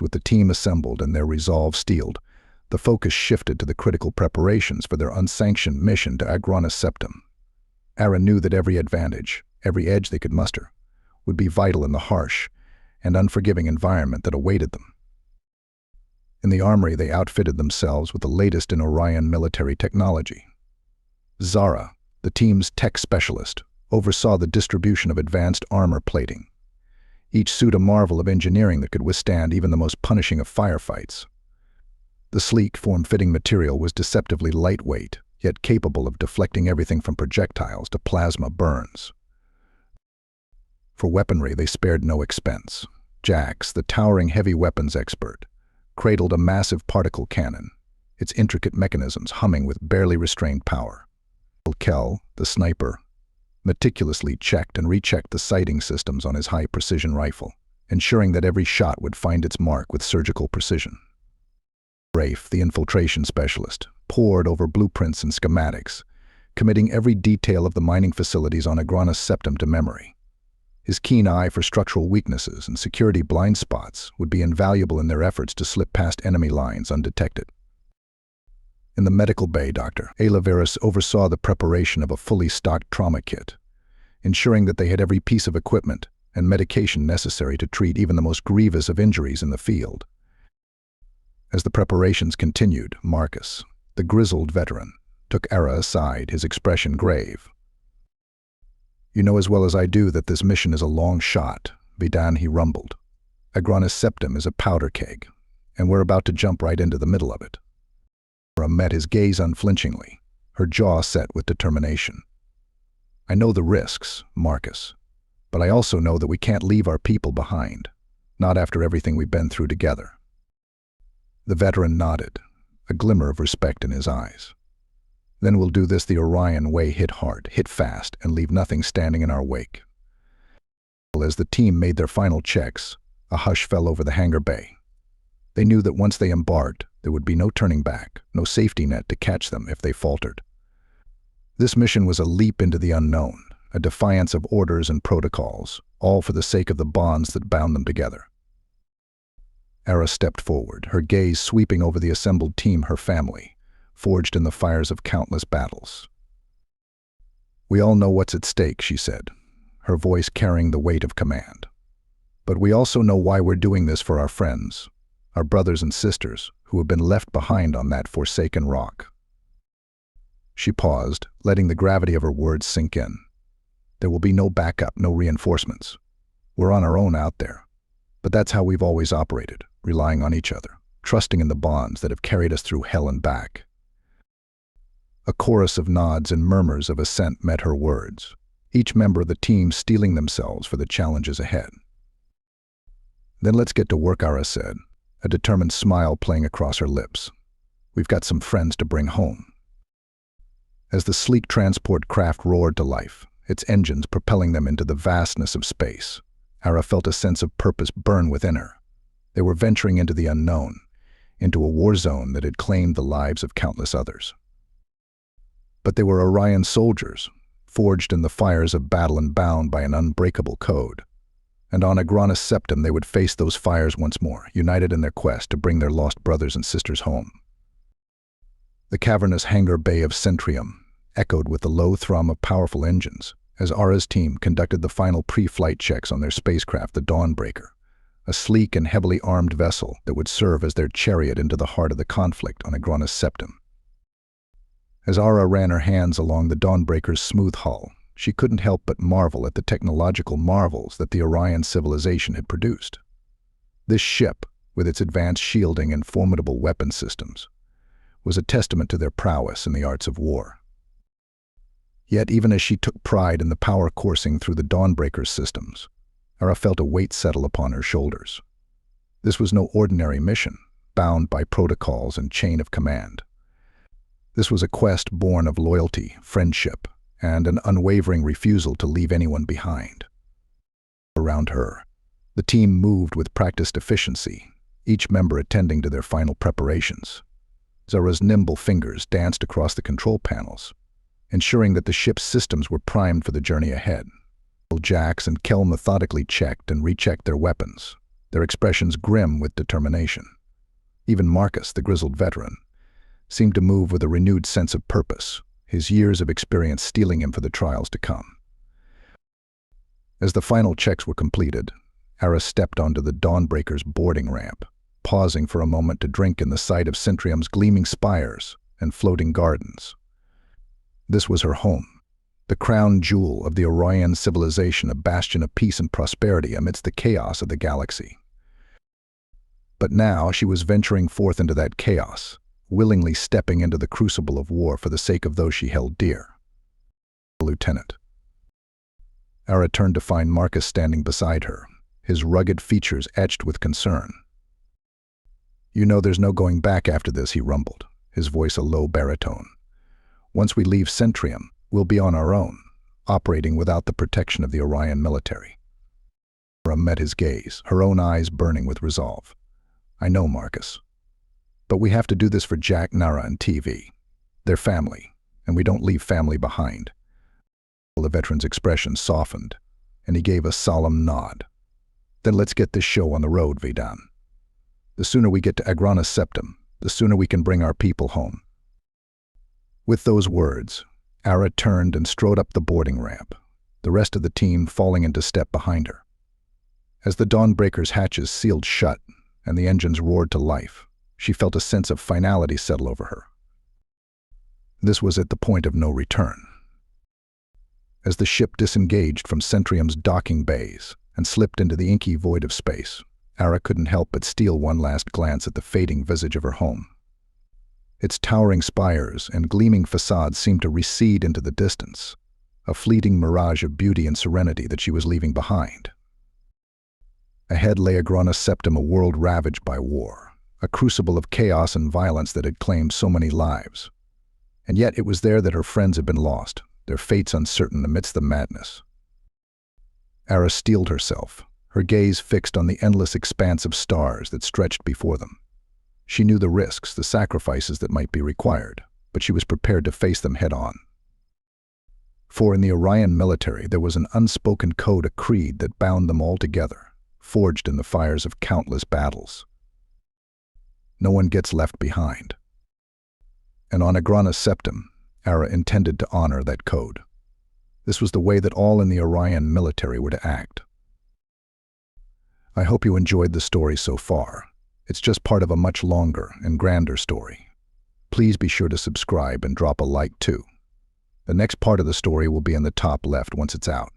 With the team assembled and their resolve steeled, the focus shifted to the critical preparations for their unsanctioned mission to Agranus Septum. Arra knew that every advantage, every edge they could muster, would be vital in the harsh and unforgiving environment that awaited them. In the armory, they outfitted themselves with the latest in Orion military technology. Zara, the team's tech specialist, oversaw the distribution of advanced armor plating, each suit a marvel of engineering that could withstand even the most punishing of firefights. The sleek, form-fitting material was deceptively lightweight, yet capable of deflecting everything from projectiles to plasma burns. For weaponry, they spared no expense. Jax, the towering heavy weapons expert, cradled a massive particle cannon, its intricate mechanisms humming with barely restrained power. Kel, the sniper, meticulously checked and rechecked the sighting systems on his high-precision rifle, ensuring that every shot would find its mark with surgical precision. Rafe, the infiltration specialist, pored over blueprints and schematics, committing every detail of the mining facilities on Agranus Septum to memory. His keen eye for structural weaknesses and security blind spots would be invaluable in their efforts to slip past enemy lines undetected. In the medical bay, Dr. Alaveris oversaw the preparation of a fully stocked trauma kit, ensuring that they had every piece of equipment and medication necessary to treat even the most grievous of injuries in the field. As the preparations continued, Marcus, the grizzled veteran, took Arra aside, his expression grave. "You know as well as I do that this mission is a long shot," Vidan, he rumbled. "Agranus Septum is a powder keg, and we're about to jump right into the middle of it." Arra met his gaze unflinchingly, her jaw set with determination. "I know the risks, Marcus, but I also know that we can't leave our people behind, not after everything we've been through together." The veteran nodded, a glimmer of respect in his eyes. "Then we'll do this the Orion way, hit hard, hit fast, and leave nothing standing in our wake." As the team made their final checks, a hush fell over the hangar bay. They knew that once they embarked, there would be no turning back, no safety net to catch them if they faltered. This mission was a leap into the unknown, a defiance of orders and protocols, all for the sake of the bonds that bound them together. Arra stepped forward, her gaze sweeping over the assembled team, her family, forged in the fires of countless battles. "We all know what's at stake," she said, her voice carrying the weight of command. "But we also know why we're doing this for our friends, our brothers and sisters who have been left behind on that forsaken rock." She paused, letting the gravity of her words sink in. "There will be no backup, no reinforcements. We're on our own out there. But that's how we've always operated, relying on each other, trusting in the bonds that have carried us through hell and back." A chorus of nods and murmurs of assent met her words, each member of the team steeling themselves for the challenges ahead. "Then let's get to work," Arra said, a determined smile playing across her lips. "We've got some friends to bring home." As the sleek transport craft roared to life, its engines propelling them into the vastness of space, Arra felt a sense of purpose burn within her. They were venturing into the unknown, into a war zone that had claimed the lives of countless others. But they were Orion soldiers, forged in the fires of battle and bound by an unbreakable code. And on Agranus Septum they would face those fires once more, united in their quest to bring their lost brothers and sisters home. The cavernous hangar bay of Centrium echoed with the low thrum of powerful engines as Arra's team conducted the final pre-flight checks on their spacecraft, the Dawnbreaker, a sleek and heavily armed vessel that would serve as their chariot into the heart of the conflict on Agranus Septum. As Arra ran her hands along the Dawnbreaker's smooth hull, she couldn't help but marvel at the technological marvels that the Orion civilization had produced. This ship, with its advanced shielding and formidable weapon systems, was a testament to their prowess in the arts of war. Yet even as she took pride in the power coursing through the Dawnbreaker's systems, Arra felt a weight settle upon her shoulders. This was no ordinary mission, bound by protocols and chain of command. This was a quest born of loyalty, friendship, and an unwavering refusal to leave anyone behind. Around her, the team moved with practiced efficiency, each member attending to their final preparations. Zara's nimble fingers danced across the control panels, ensuring that the ship's systems were primed for the journey ahead. Jax and Kel methodically checked and rechecked their weapons, their expressions grim with determination. Even Marcus, the grizzled veteran, seemed to move with a renewed sense of purpose, his years of experience steeling him for the trials to come. As the final checks were completed, Arra stepped onto the Dawnbreaker's boarding ramp, pausing for a moment to drink in the sight of Centrium's gleaming spires and floating gardens. This was her home, the crown jewel of the Orion civilization, a bastion of peace and prosperity amidst the chaos of the galaxy. But now she was venturing forth into that chaos, willingly stepping into the crucible of war for the sake of those she held dear. Lieutenant. Arra turned to find Marcus standing beside her, his rugged features etched with concern. "You know there's no going back after this," he rumbled, his voice a low baritone. "Once we leave Centrium, we'll be on our own, operating without the protection of the Orion military." Arra met his gaze, her own eyes burning with resolve. "I know, Marcus. But we have to do this for Jack, Nara, and TV. They're family, and we don't leave family behind." The veteran's expression softened, and he gave a solemn nod. "Then let's get this show on the road, Vidan. The sooner we get to Agrana Septum, the sooner we can bring our people home." With those words, Arra turned and strode up the boarding ramp, the rest of the team falling into step behind her. As the Dawnbreaker's hatches sealed shut and the engines roared to life, she felt a sense of finality settle over her. This was at the point of no return. As the ship disengaged from Centrium's docking bays and slipped into the inky void of space, Arra couldn't help but steal one last glance at the fading visage of her home. Its towering spires and gleaming facades seemed to recede into the distance, a fleeting mirage of beauty and serenity that she was leaving behind. Ahead lay Agrana Septum, a world ravaged by war, a crucible of chaos and violence that had claimed so many lives. And yet it was there that her friends had been lost, their fates uncertain amidst the madness. Arra steeled herself, her gaze fixed on the endless expanse of stars that stretched before them. She knew the risks, the sacrifices that might be required, but she was prepared to face them head-on. For in the Orion military there was an unspoken code, a creed that bound them all together, forged in the fires of countless battles. No one gets left behind. And on Agrana Septum, Arra intended to honor that code. This was the way that all in the Orion military were to act. I hope you enjoyed the story so far. It's just part of a much longer and grander story. Please be sure to subscribe and drop a like too. The next part of the story will be in the top left once it's out.